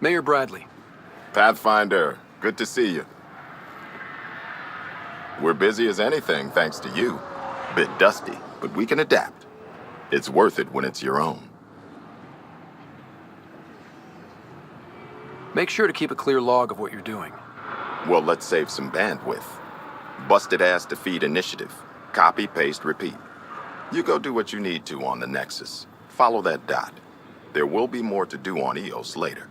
Mayor Bradley. Pathfinder, good to see you. We're busy as anything, thanks to you. Bit dusty, but we can adapt. It's worth it when it's your own. Make sure to keep a clear log of what you're doing. Well, let's save some bandwidth. Busted ass defeat initiative. Copy, paste, repeat. You go do what you need to on the Nexus. Follow that dot. There will be more to do on EOS later.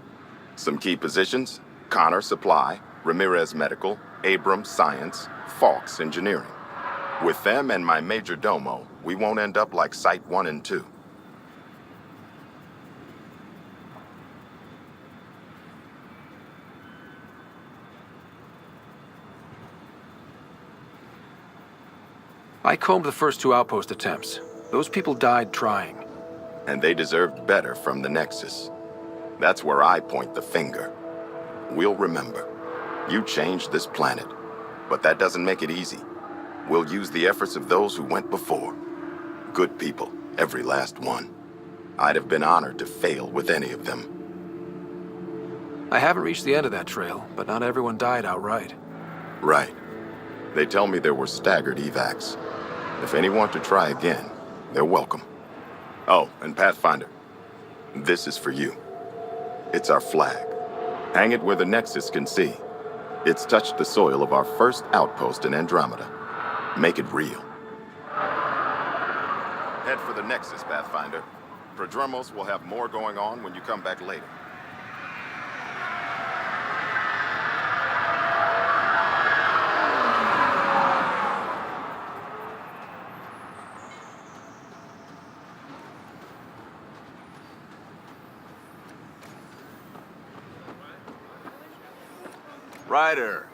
Some key positions: Connor Supply, Ramirez Medical, Abrams Science, Falks Engineering. With them and my major domo, we won't end up like Site 1 and 2. I combed the first 2 outpost attempts. Those people died trying. And they deserved better from the Nexus. That's where I point the finger. We'll remember. You changed this planet, but that doesn't make it easy. We'll use the efforts of those who went before. Good people, every last one. I'd have been honored to fail with any of them. I haven't reached the end of that trail, but not everyone died outright. Right. They tell me there were staggered evacs. If any want to try again, they're welcome. Oh, and Pathfinder, this is for you. It's our flag. Hang it where the Nexus can see. It's touched the soil of our first outpost in Andromeda. Make it real. Head for the Nexus, Pathfinder. Prodromos will have more going on when you come back later. Ryder.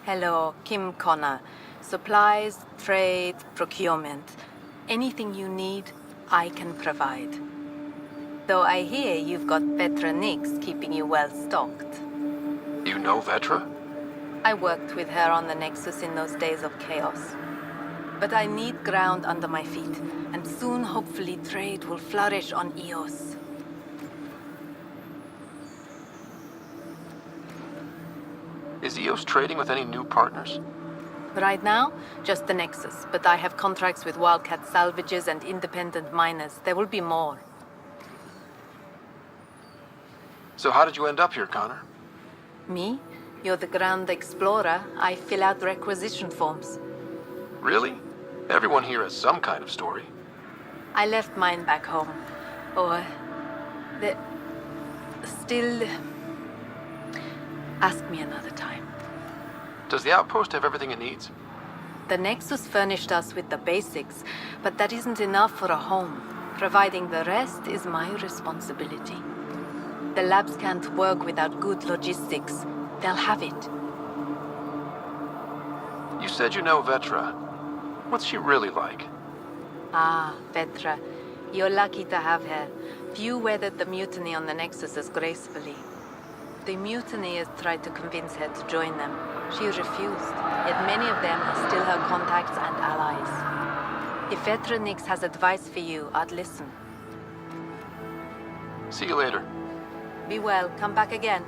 Hello, Kim Connor. Supplies, trade, procurement. Anything you need, I can provide. Though I hear you've got Vetra Nix keeping you well stocked. You know Vetra? I worked with her on the Nexus in those days of chaos. But I need ground under my feet, and soon hopefully trade will flourish on EOS. Is EOS trading with any new partners? Right now, just the Nexus, but I have contracts with Wildcat salvages and independent miners. There will be more. So how did you end up here, Connor? Me? You're the Grand Explorer. I fill out requisition forms. Really? Everyone here has some kind of story. I left mine back home. Or... Still... Ask me another time. Does the outpost have everything it needs? The Nexus furnished us with the basics, but that isn't enough for a home. Providing the rest is my responsibility. The labs can't work without good logistics. They'll have it. You said you know Vetra. What's she really like? Ah, Vetra. You're lucky to have her. Few weathered the mutiny on the Nexus as gracefully. The mutineers tried to convince her to join them. She refused, yet many of them are still her contacts and allies. If Vetra Nix has advice for you, I'd listen. See you later. Be well. Come back again.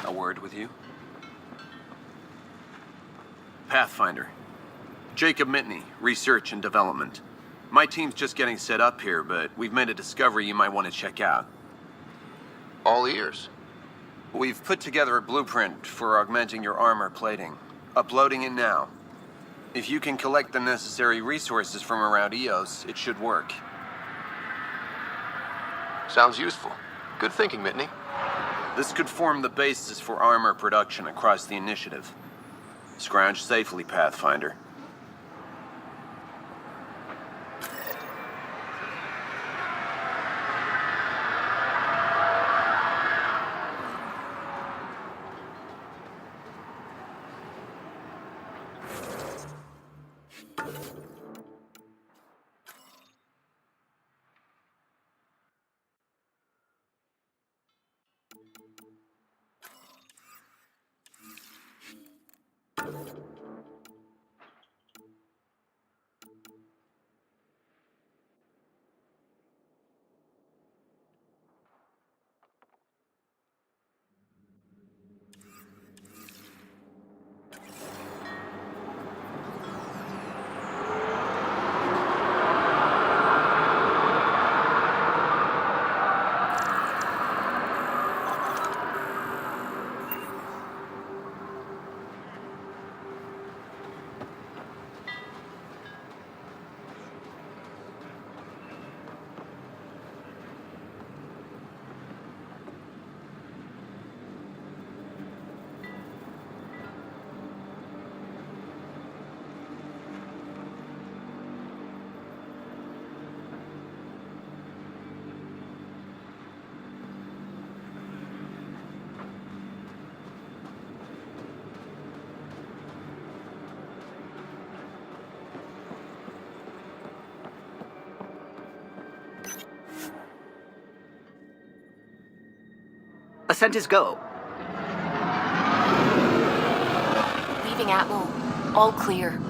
A word with you? Pathfinder. Jacob Mitney, Research and Development. My team's just getting set up here, but we've made a discovery you might want to check out. All ears. We've put together a blueprint for augmenting your armor plating. Uploading it now. If you can collect the necessary resources from around EOS, it should work. Sounds useful. Good thinking, Mitney. This could form the basis for armor production across the initiative. Scrounge safely, Pathfinder. Ascent is go. Leaving Atmo. All clear.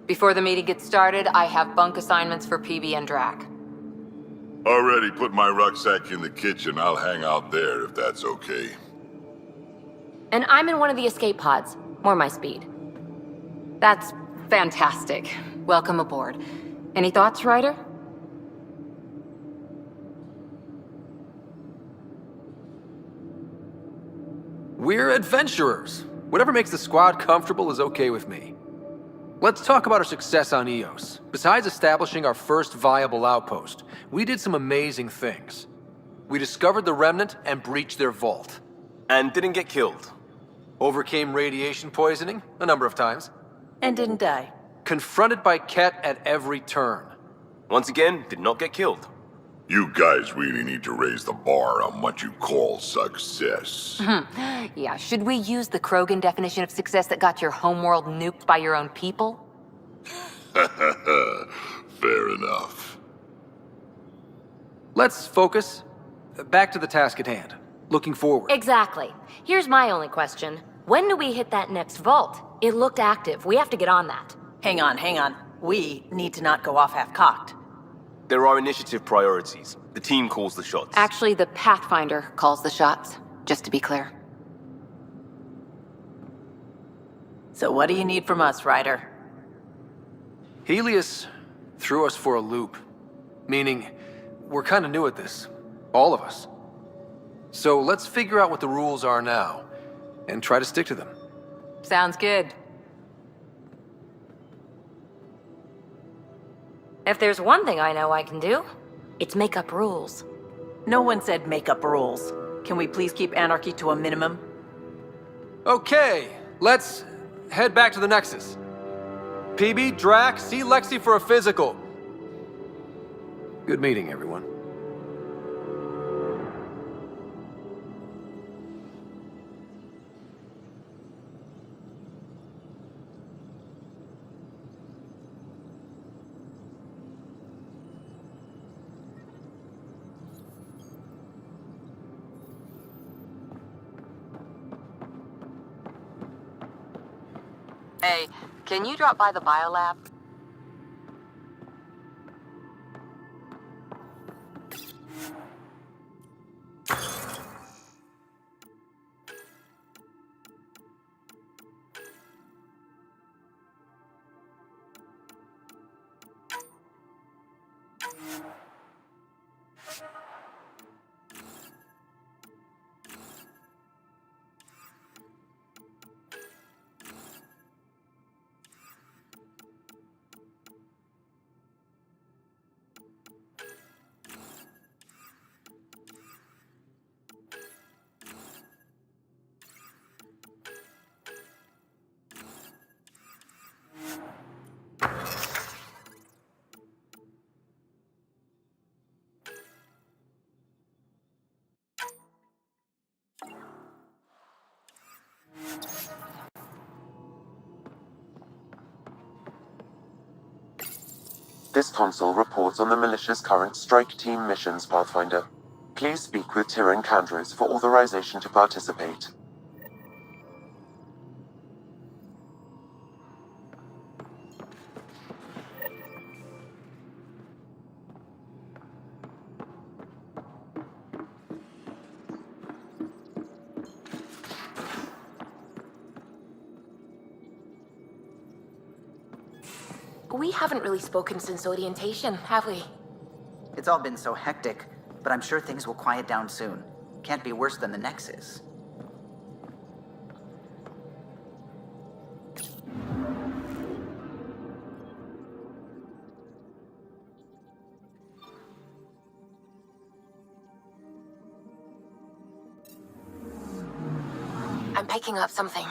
Before the meeting gets started, I have bunk assignments for PB and Drac. Already put my rucksack in the kitchen. I'll hang out there if that's okay. And I'm in one of the escape pods. More my speed. That's fantastic. Welcome aboard. Any thoughts, Ryder? We're adventurers. Whatever makes the squad comfortable is okay with me. Let's talk about our success on EOS. Besides establishing our first viable outpost, we did some amazing things. We discovered the Remnant and breached their vault. And didn't get killed. Overcame radiation poisoning a number of times. And didn't die. Confronted by Ket at every turn. Once again, did not get killed. You guys really need to raise the bar on what you call success. Yeah, should we use the Krogan definition of success that got your homeworld nuked by your own people? Fair enough. Let's focus. Back to the task at hand. Looking forward. Exactly. Here's my only question. When do we hit that next vault? It looked active. We have to get on that. Hang on. We need to not go off half-cocked. There are initiative priorities. The team calls the shots. Actually, the Pathfinder calls the shots, just to be clear. So what do you need from us, Ryder? Helios threw us for a loop. Meaning, we're kind of new at this. All of us. So let's figure out what the rules are now, and try to stick to them. Sounds good. If there's one thing I know I can do, it's make up rules. No one said make up rules. Can we please keep anarchy to a minimum? Okay, let's head back to the Nexus. PB, Drac, see Lexi for a physical. Good meeting, everyone. Hey, can you drop by the biolab? This console reports on the militia's current strike team missions, Pathfinder. Please speak with Tyrion Candros for authorization to participate. We haven't really spoken since orientation, have we? It's all been so hectic, but I'm sure things will quiet down soon. Can't be worse than the Nexus. I'm picking up something.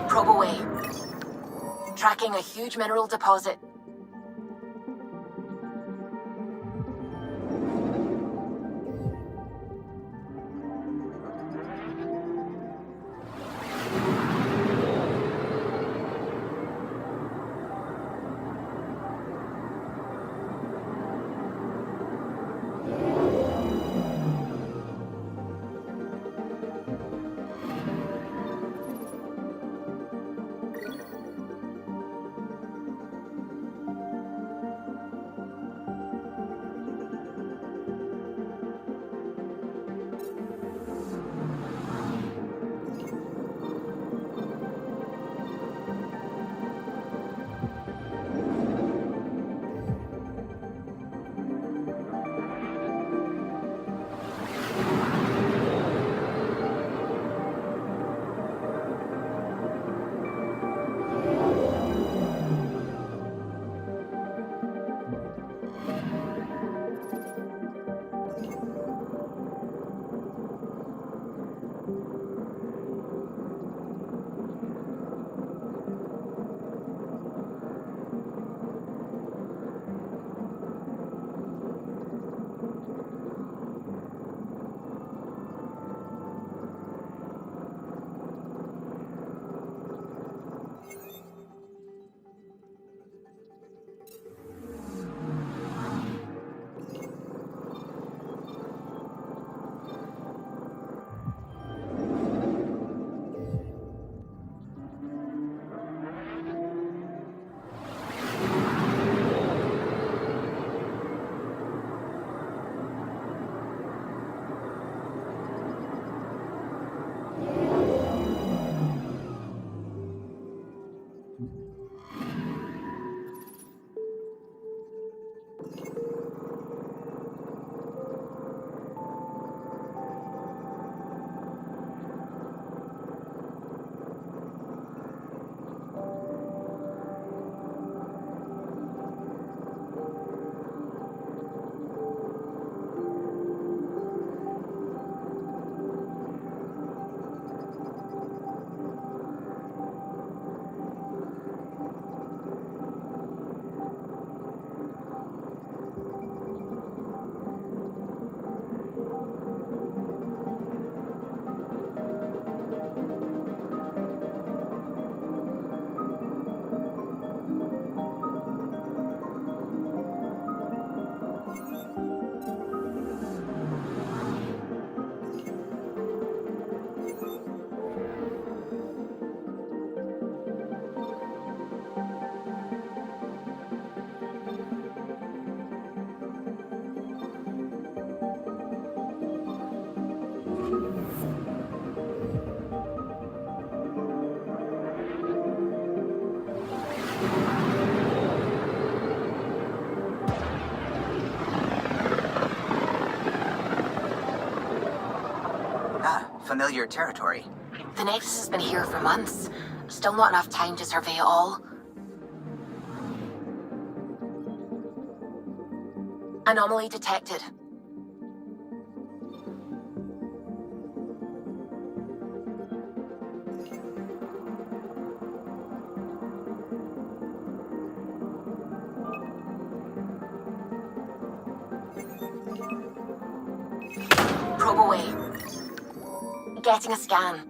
Probe away. Tracking a huge mineral deposit. familiar territory. The Nexus has been here for months. Still not enough time to survey it all. Anomaly detected. Probe away. Getting a scan.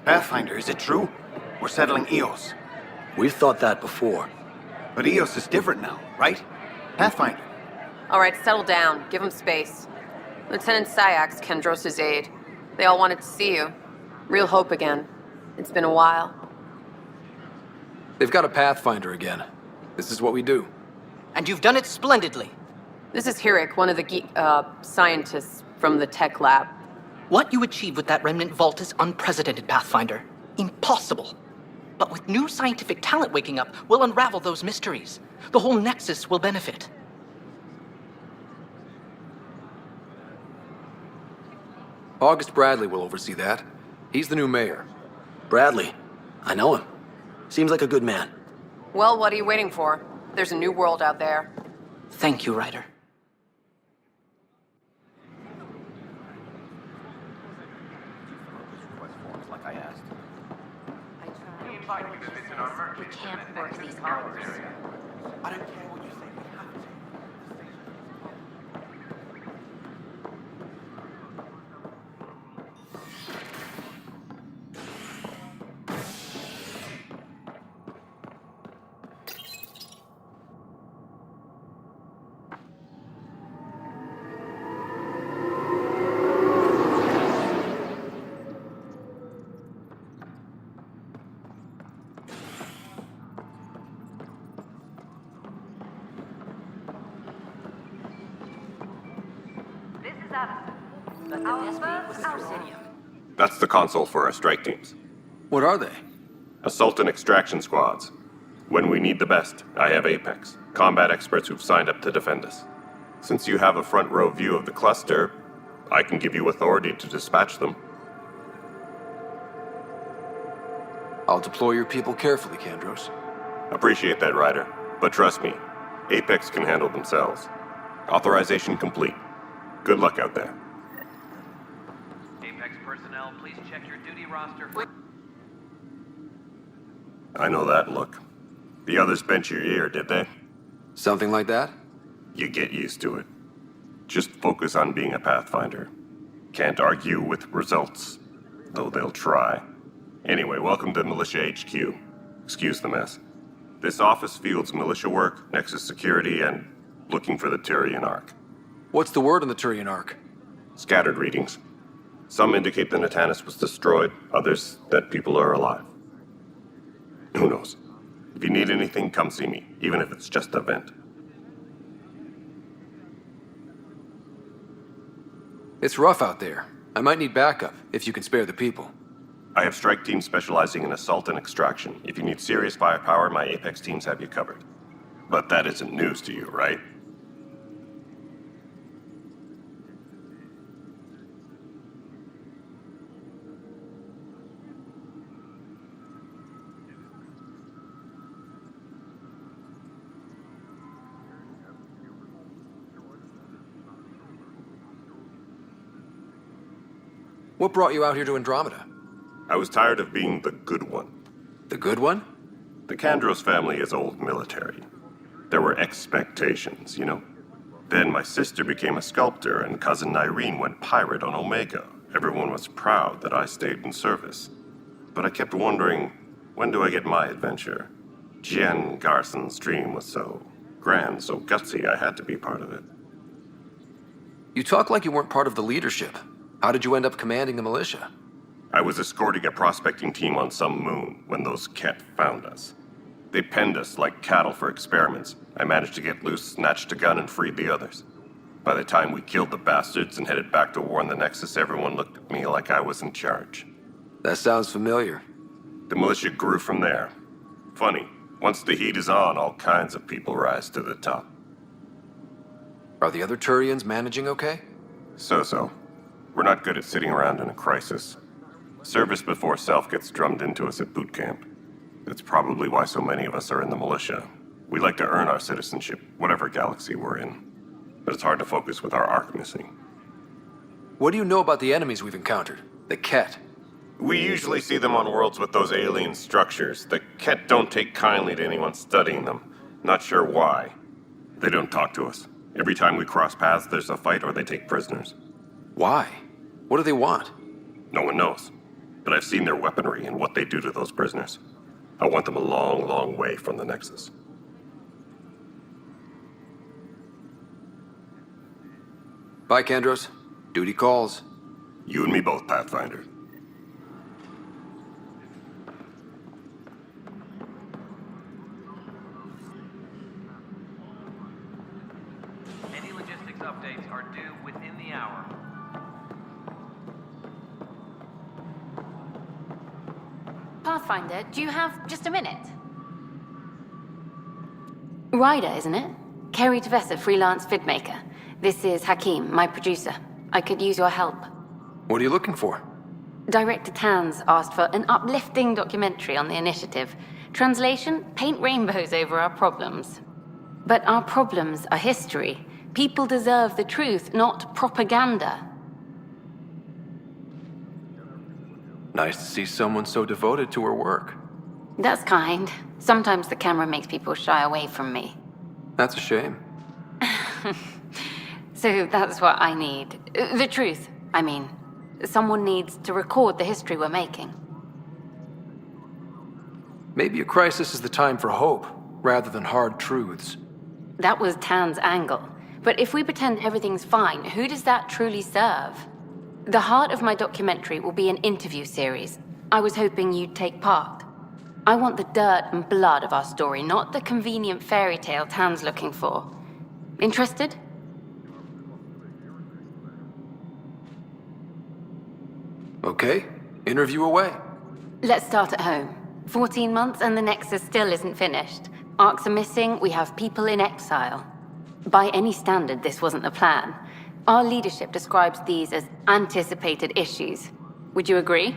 Pathfinder, is it true? We're settling Eos. We've thought that before. But Eos is different now, right? Pathfinder. All right, settle down. Give him space. Lieutenant Syak's Kendros' aide. They all wanted to see you. Real hope again. It's been a while. They've got a Pathfinder again. This is what we do. And you've done it splendidly. This is Hirik, one of the scientists from the tech lab. What you achieved with that remnant vault is unprecedented, Pathfinder. Impossible. But with new scientific talent waking up, we'll unravel those mysteries. The whole Nexus will benefit. August Bradley will oversee that. He's the new mayor. Bradley. I know him. Seems like a good man. Well, what are you waiting for? There's a new world out there. Thank you, Ryder. We can't work these hours. I don't care what you think. We have to. That's the console for our strike teams. What are they? Assault and extraction squads. When we need the best, I have Apex, combat experts who've signed up to defend us. Since you have a front row view of the cluster, I can give you authority to dispatch them. I'll deploy your people carefully, Kendros. Appreciate that, Ryder. But trust me, Apex can handle themselves. Authorization complete. Good luck out there. Apex personnel, please check your duty roster. I know that look. The others bent your ear, did they? Something like that? You get used to it. Just focus on being a Pathfinder. Can't argue with results, though they'll try. Anyway, welcome to Militia HQ. Excuse the mess. This office fields militia work, Nexus security, and looking for the Tyrian Ark. What's the word on the Tyrian Ark? Scattered readings. Some indicate the Natanus was destroyed, others that people are alive. Who knows? If you need anything, come see me, even if it's just a vent. It's rough out there. I might need backup, if you can spare the people. I have strike teams specializing in assault and extraction. If you need serious firepower, my Apex teams have you covered. But that isn't news to you, right? What brought you out here to Andromeda? I was tired of being the good one. The good one? The Kandros family is old military. There were expectations, you know? Then my sister became a sculptor and cousin Irene went pirate on Omega. Everyone was proud that I stayed in service. But I kept wondering, when do I get my adventure? Jen Garson's dream was so grand, so gutsy, I had to be part of it. You talk like you weren't part of the leadership. How did you end up commanding the militia? I was escorting a prospecting team on some moon when those Ket found us. They penned us like cattle for experiments. I managed to get loose, snatched a gun, and freed the others. By the time we killed the bastards and headed back to warn the Nexus, everyone looked at me like I was in charge. That sounds familiar. The militia grew from there. Funny, once the heat is on, all kinds of people rise to the top. Are the other Turians managing okay? So-so. We're not good at sitting around in a crisis. Service before self gets drummed into us at boot camp. That's probably why so many of us are in the militia. We like to earn our citizenship, whatever galaxy we're in. But it's hard to focus with our arc missing. What do you know about the enemies we've encountered? The Ket? We usually see them on worlds with those alien structures. The Ket don't take kindly to anyone studying them. Not sure why. They don't talk to us. Every time we cross paths, there's a fight or they take prisoners. Why? What do they want? No one knows. But I've seen their weaponry and what they do to those prisoners. I want them a long, long way from the Nexus. Bye, Kandros. Duty calls. You and me both, Pathfinder. Any logistics updates are due within the hour. Pathfinder, do you have just a minute? Ryder, isn't it? Kerry Tavessa, freelance vidmaker. This is Hakim, my producer. I could use your help. What are you looking for? Director Tans asked for an uplifting documentary on the initiative. Translation, paint rainbows over our problems. But our problems are history. People deserve the truth, not propaganda. Nice to see someone so devoted to her work. That's kind. Sometimes the camera makes people shy away from me. That's a shame. So that's what I need. The truth, I mean. Someone needs to record the history we're making. Maybe a crisis is the time for hope, rather than hard truths. That was Tan's angle. But if we pretend everything's fine, who does that truly serve? The heart of my documentary will be an interview series. I was hoping you'd take part. I want the dirt and blood of our story, not the convenient fairy tale Tan's looking for. Interested? Okay, interview away. Let's start at home. 14 months and the Nexus still isn't finished. Arcs are missing, we have people in exile. By any standard, this wasn't the plan. Our leadership describes these as anticipated issues. Would you agree?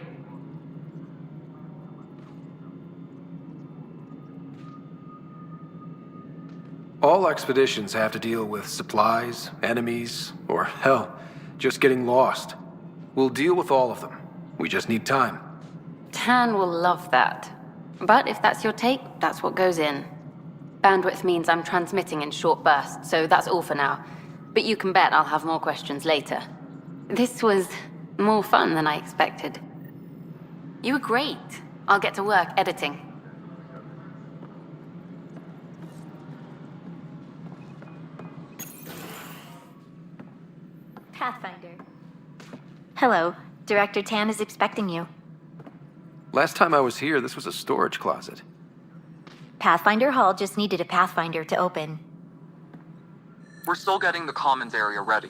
All expeditions have to deal with supplies, enemies, or hell, just getting lost. We'll deal with all of them. We just need time. Tan will love that. But if that's your take, that's what goes in. Bandwidth means I'm transmitting in short bursts, so that's all for now. but you can bet I'll have more questions later. This was more fun than I expected. You were great. I'll get to work editing. Pathfinder. Hello. Director Tan is expecting you. Last time I was here, this was a storage closet. Pathfinder Hall just needed a Pathfinder to open. We're still getting the commons area ready.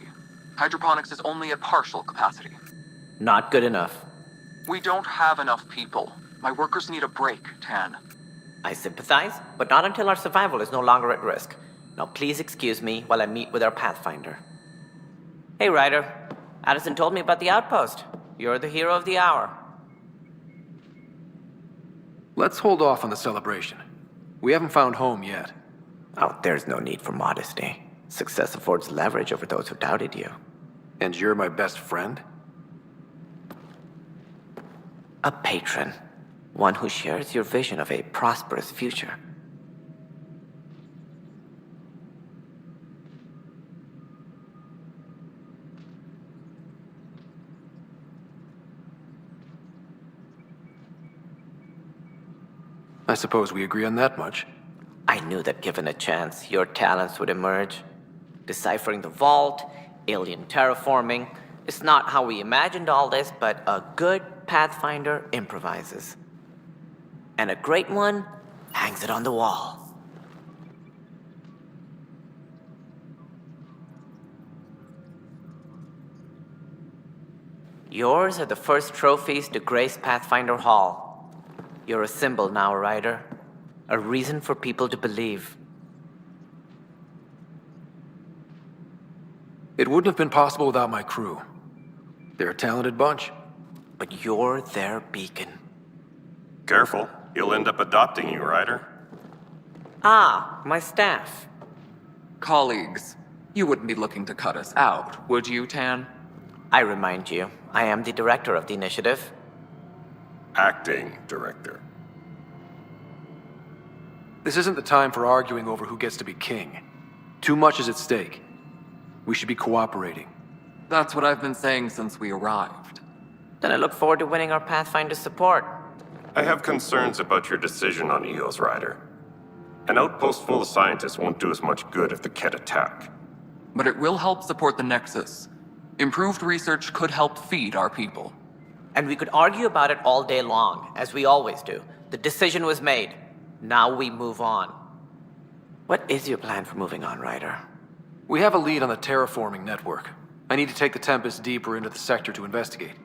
Hydroponics is only at partial capacity. Not good enough. We don't have enough people. My workers need a break, Tan. I sympathize, but not until our survival is no longer at risk. Now please excuse me while I meet with our Pathfinder. Hey, Ryder. Addison told me about the outpost. You're the hero of the hour. Let's hold off on the celebration. We haven't found home yet. Oh, there's no need for modesty. Success affords leverage over those who doubted you. And you're my best friend? A patron. One who shares your vision of a prosperous future. I suppose we agree on that much. I knew that given a chance, your talents would emerge. Deciphering the vault, alien terraforming. It's not how we imagined all this, but a good Pathfinder improvises. And a great one hangs it on the wall. Yours are the first trophies to grace Pathfinder Hall. You're a symbol now, Ryder. A reason for people to believe. It wouldn't have been possible without my crew. They're a talented bunch. But you're their beacon. Careful. He'll end up adopting you, Ryder. Ah, my staff. Colleagues, you wouldn't be looking to cut us out, would you, Tan? I remind you, I am the director of the initiative. Acting director. This isn't the time for arguing over who gets to be king. Too much is at stake. We should be cooperating. That's what I've been saying since we arrived. Then I look forward to winning our Pathfinder's support. I have concerns about your decision on EOS, Ryder. An outpost full of scientists won't do as much good if the Kett attack. But it will help support the Nexus. Improved research could help feed our people. And we could argue about it all day long, as we always do. The decision was made. Now we move on. What is your plan for moving on, Ryder? We have a lead on the terraforming network. I need to take the Tempest deeper into the sector to investigate.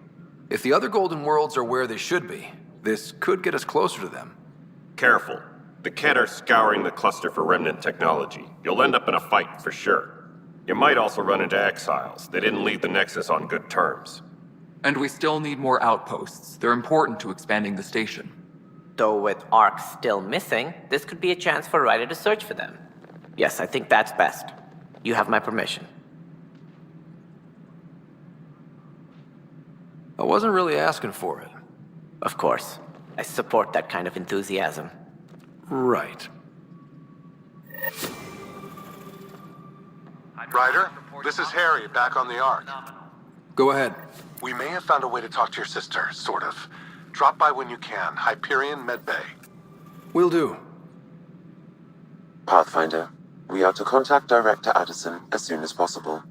If the other Golden Worlds are where they should be, this could get us closer to them. Careful. The Kett are scouring the cluster for remnant technology. You'll end up in a fight, for sure. You might also run into exiles. They didn't leave the Nexus on good terms. And we still need more outposts. They're important to expanding the station. Though with Ark still missing, this could be a chance for Ryder to search for them. Yes, I think that's best. You have my permission. I wasn't really asking for it. Of course. I support that kind of enthusiasm. Right. Ryder, this is Harry, back on the Ark. Go ahead. We may have found a way to talk to your sister, sort of. Drop by when you can. Hyperion Med Bay. Will do. Pathfinder, we are to contact Director Addison as soon as possible.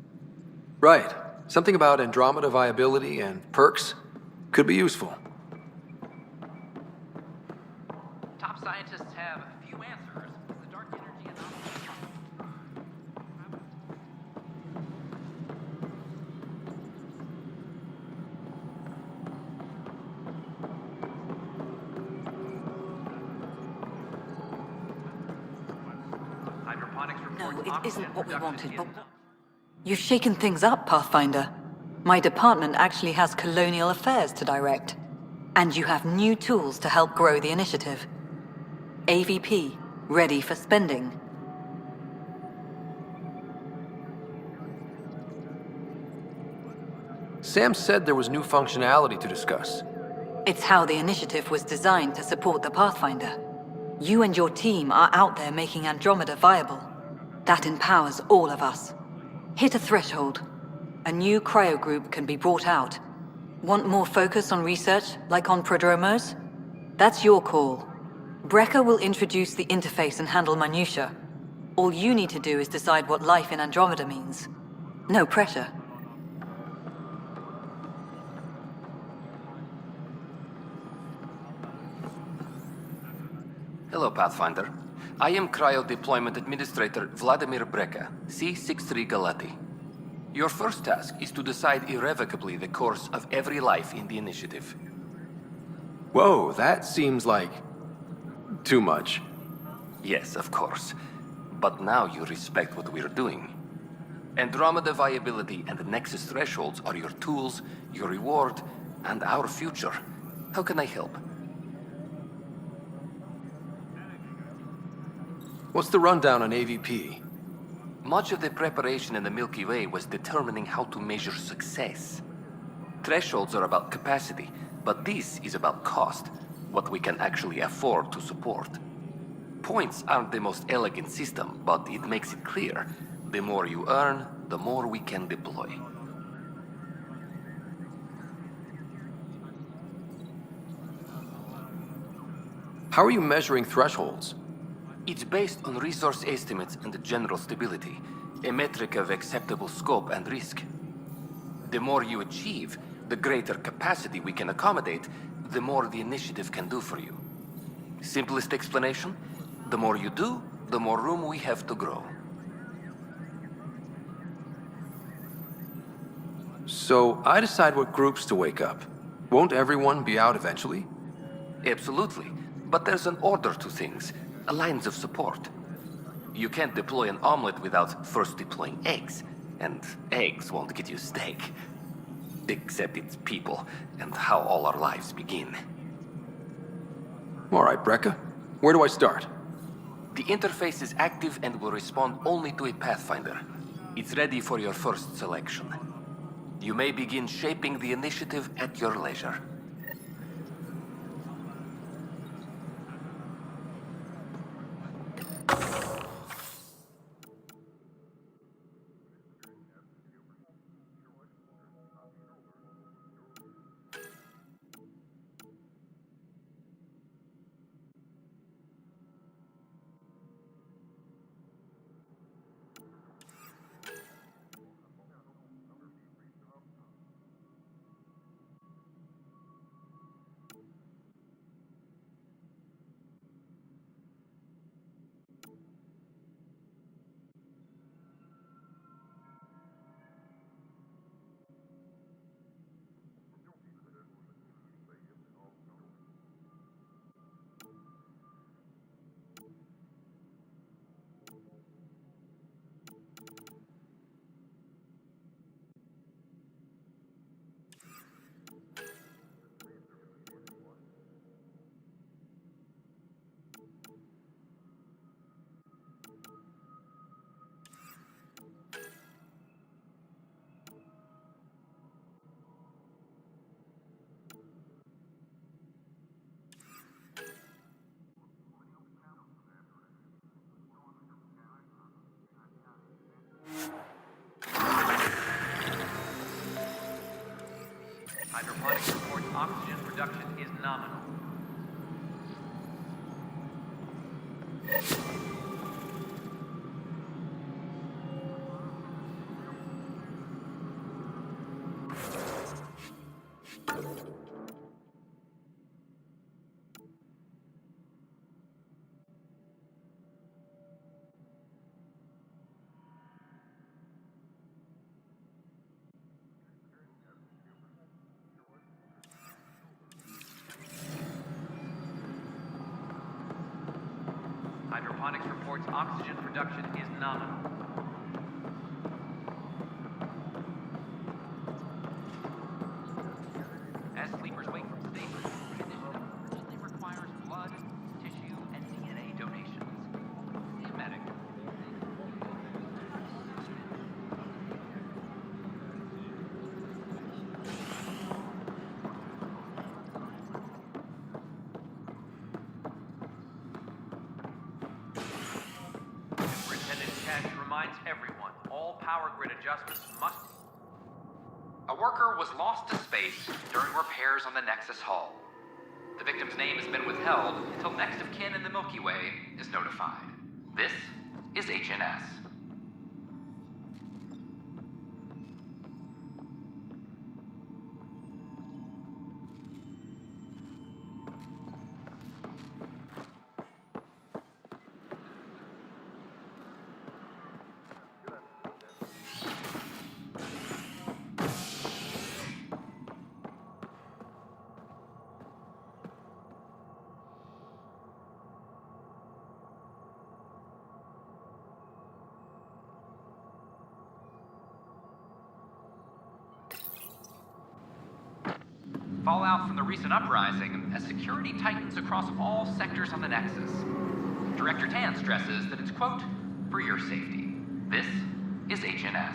Right. Something about Andromeda viability and perks could be useful. Top scientists have a few answers. The dark energy anomaly. No, it isn't what we wanted, but... You've shaken things up, Pathfinder. My department actually has colonial affairs to direct. And you have new tools to help grow the initiative. AVP, ready for spending. Sam said there was new functionality to discuss. It's how the initiative was designed to support the Pathfinder. You and your team are out there making Andromeda viable. That empowers all of us. Hit a threshold. A new cryo group can be brought out. Want more focus on research, like on prodromos? That's your call. Brecker will introduce the interface and handle minutiae. All you need to do is decide what life in Andromeda means. No pressure. Hello, Pathfinder. I am Cryo Deployment Administrator Vladimir Brecker, C-63 Galati. Your first task is to decide irrevocably the course of every life in the initiative. Whoa, that seems like... too much. Yes, of course. But now you respect what we're doing. Andromeda viability and the Nexus thresholds are your tools, your reward, and our future. How can I help? What's the rundown on AVP? Much of the preparation in the Milky Way was determining how to measure success. Thresholds are about capacity, but this is about cost, what we can actually afford to support. Points aren't the most elegant system, but it makes it clear. The more you earn, the more we can deploy. How are you measuring thresholds? It's based on resource estimates and general stability, a metric of acceptable scope and risk. The more you achieve, the greater capacity we can accommodate, the more the initiative can do for you. Simplest explanation, the more you do, the more room we have to grow. So I decide what groups to wake up. Won't everyone be out eventually? Absolutely, but there's an order to things. Lines of support. You can't deploy an omelet without first deploying eggs, and eggs won't get you steak. Except it's people, and how all our lives begin. All right, Brecker. Where do I start? The interface is active and will respond only to a Pathfinder. It's ready for your first selection. You may begin shaping the initiative at your leisure. Hydroponics reports oxygen production is nominal. Hydroponics reports oxygen production is nominal. As sleepers wake from sleep, the initiative urgently requires blood, tissue, and DNA donations. See a medic. Superintendent Cash reminds power grid adjustments must... A worker was lost to space during repairs on the Nexus hull. The victim's name has been withheld until next of kin in the Milky Way is notified. This is HNS. Fallout from the recent uprising as security tightens across all sectors on the Nexus. Director Tan stresses that it's, quote, for your safety. This is HNS.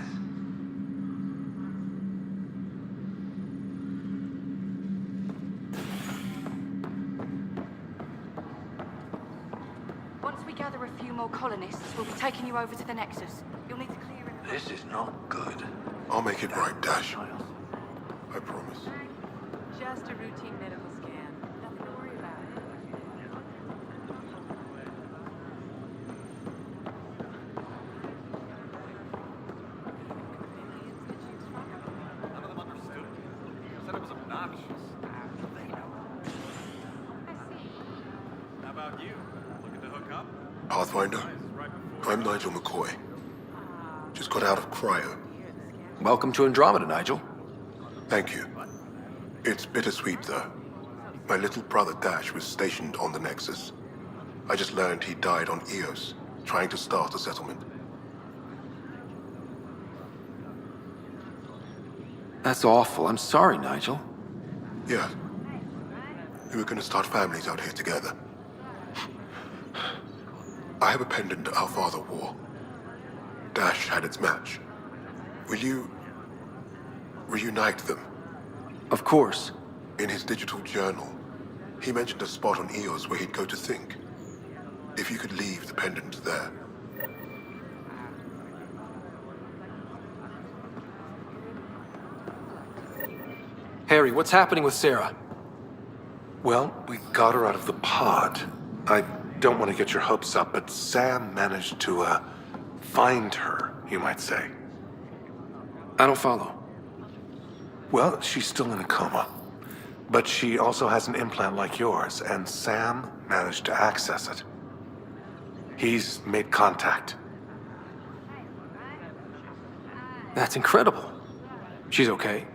Once we gather a few more colonists, we'll be taking you over to the Nexus. You'll need to clear it. This is not good. I'll make it right, Dash. I promise. Just a routine medical scan. Nothing to worry about. None of them understood. Said it was obnoxious. They know. How about you? Looking to hook up? Pathfinder, I'm Nigel McCoy. Just got out of cryo. Welcome to Andromeda, Nigel. Thank you. It's bittersweet, though. My little brother Dash was stationed on the Nexus. I just learned he died on Eos, trying to start a settlement. That's awful. I'm sorry, Nigel. Yeah. We were gonna start families out here together. I have a pendant our father wore. Dash had its match. Will you reunite them? Of course. In his digital journal, he mentioned a spot on Eos where he'd go to think. If you could leave the pendant there. Harry, what's happening with Sarah? Well, we got her out of the pod. I don't want to get your hopes up, but Sam managed to, find her, you might say. I don't follow. Well, she's still in a coma. But she also has an implant like yours, and Sam managed to access it. He's made contact. That's incredible. She's okay?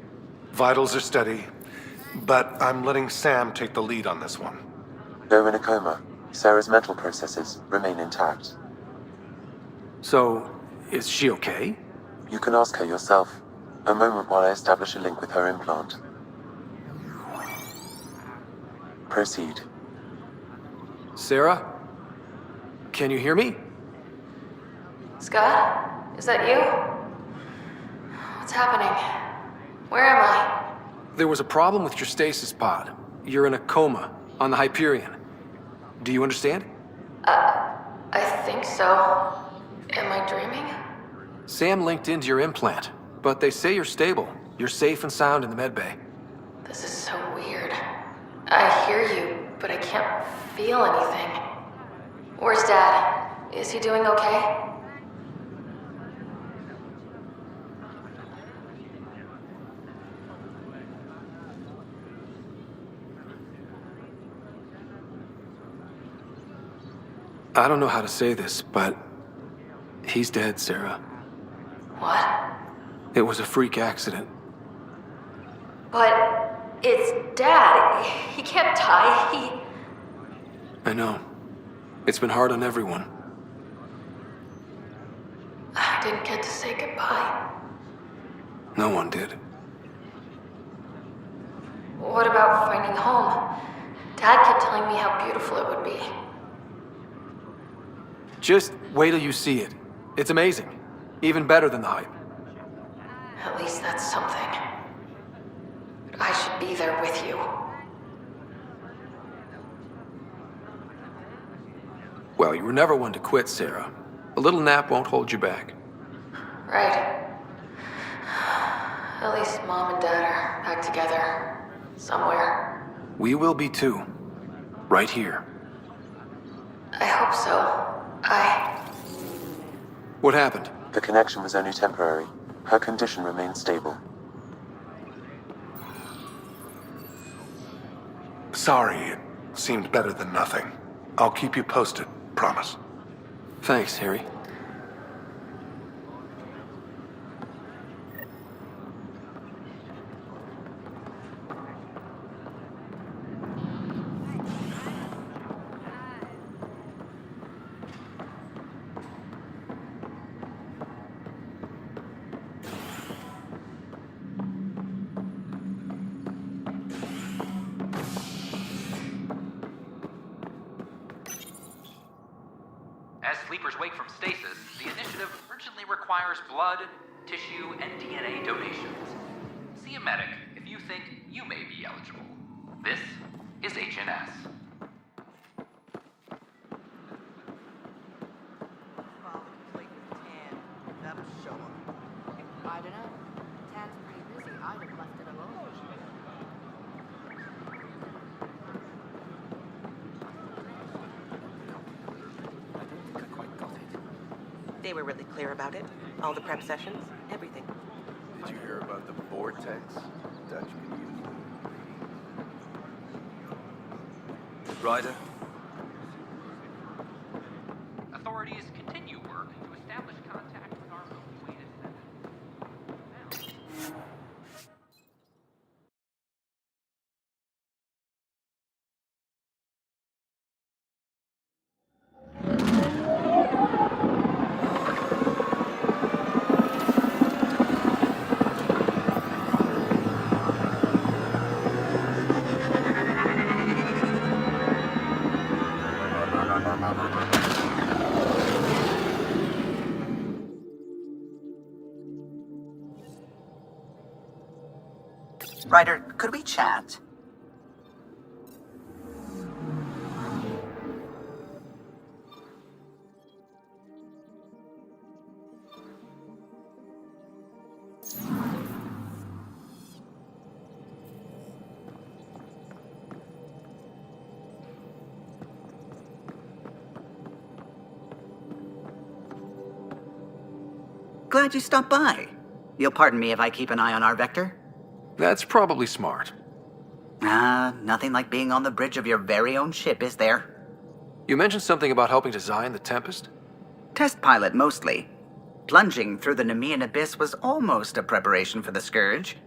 Vitals are steady, but I'm letting Sam take the lead on this one. Though in a coma, Sarah's mental processes remain intact. So, is she okay? You can ask her yourself. A moment while I establish a link with her implant. Proceed. Sarah? Can you hear me? Scott? Is that you? What's happening? Where am I? There was a problem with your stasis pod. You're in a coma on the Hyperion. Do you understand? I think so. Am I dreaming? Sam linked into your implant, but they say you're stable. You're safe and sound in the medbay. This is so weird. I hear you, but I can't feel anything. Where's Dad? Is he doing okay? I don't know how to say this, but he's dead, Sarah. What? It was a freak accident. But it's Dad. He can't die. I know. It's been hard on everyone. I didn't get to say goodbye. No one did. What about finding home? Dad kept telling me how beautiful it would be. Just wait till you see it. It's amazing. Even better than the hype. At least that's something. But I should be there with you. Well, you were never one to quit, Sarah. A little nap won't hold you back. Right. At least Mom and Dad are back together. Somewhere. We will be too. Right here. I hope so. What happened? The connection was only temporary. Her condition remains stable. Sorry, it seemed better than nothing. I'll keep you posted, promise. Thanks, Harry. As sleepers wake from stasis, the initiative urgently requires blood, tissue, and DNA donations. See a medic if you think you may be eligible. This is HNS. I don't know. Tan's pretty busy. I'd have left it alone. They were really clear about it. All the prep sessions, everything. Did you hear about the vortex Dutch could use? Ryder? Authorities continue work to establish contact with our Milky Way descendants. Ryder, could we chat? Glad you stopped by. You'll pardon me if I keep an eye on our vector? That's probably smart. Nothing like being on the bridge of your very own ship, is there? You mentioned something about helping design the Tempest? Test pilot, mostly. Plunging through the Nemean abyss was almost a preparation for the Scourge.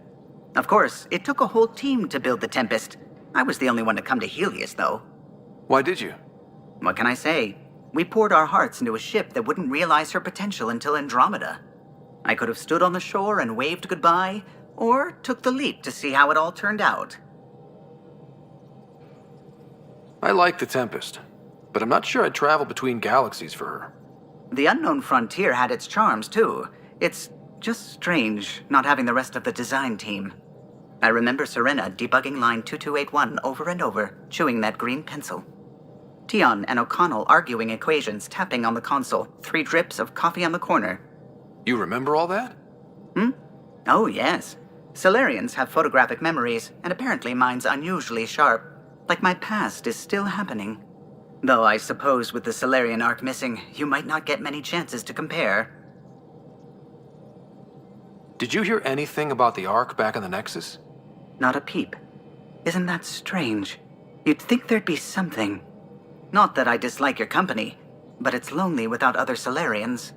Of course, it took a whole team to build the Tempest. I was the only one to come to Helios, though. Why did you? What can I say? We poured our hearts into a ship that wouldn't realize her potential until Andromeda. I could have stood on the shore and waved goodbye, or took the leap to see how it all turned out. I like the Tempest, but I'm not sure I'd travel between galaxies for her. The unknown frontier had its charms, too. It's just strange not having the rest of the design team. I remember Serena debugging line 2281 over and over, chewing that green pencil. Tion and O'Connell arguing equations, tapping on the console, 3 drips of coffee on the corner. You remember all that? Oh, yes. Solarians have photographic memories, and apparently mine's unusually sharp. Like my past is still happening. Though I suppose with the Solarian arc missing, you might not get many chances to compare. Did you hear anything about the Ark back in the Nexus? Not a peep. Isn't that strange? You'd think there'd be something. Not that I dislike your company, but it's lonely without other Solarians.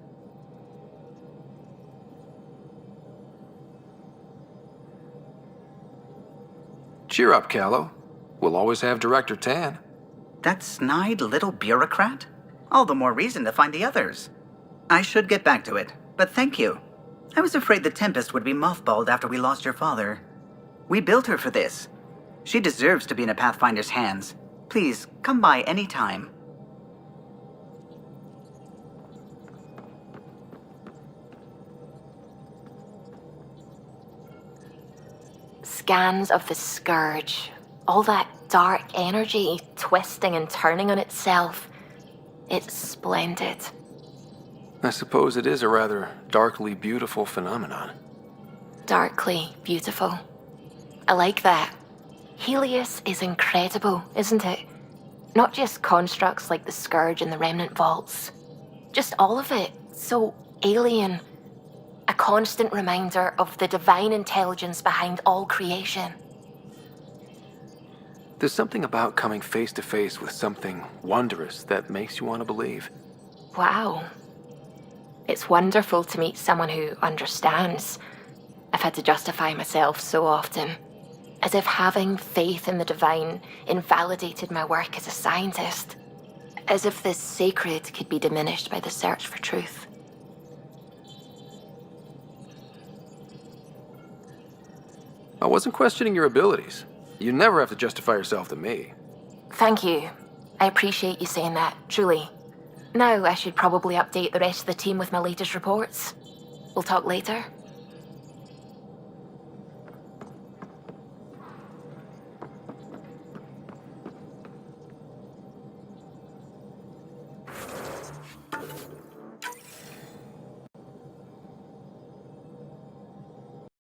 Cheer up, Callow. We'll always have Director Tan. That snide little bureaucrat? All the more reason to find the others. I should get back to it, but thank you. I was afraid the Tempest would be mothballed after we lost your father. We built her for this. She deserves to be in a Pathfinder's hands. Please, come by any time. Scans of the Scourge. All that dark energy twisting and turning on itself. It's splendid. I suppose it is a rather darkly beautiful phenomenon. Darkly beautiful. I like that. Helios is incredible, isn't it? Not just constructs like the Scourge and the Remnant Vaults. Just all of it. So alien. A constant reminder of the divine intelligence behind all creation. There's something about coming face to face with something wondrous that makes you want to believe. Wow. It's wonderful to meet someone who understands. I've had to justify myself so often. As if having faith in the divine invalidated my work as a scientist. As if the sacred could be diminished by the search for truth. I wasn't questioning your abilities. You never have to justify yourself to me. Thank you. I appreciate you saying that, truly. Now I should probably update the rest of the team with my latest reports. We'll talk later.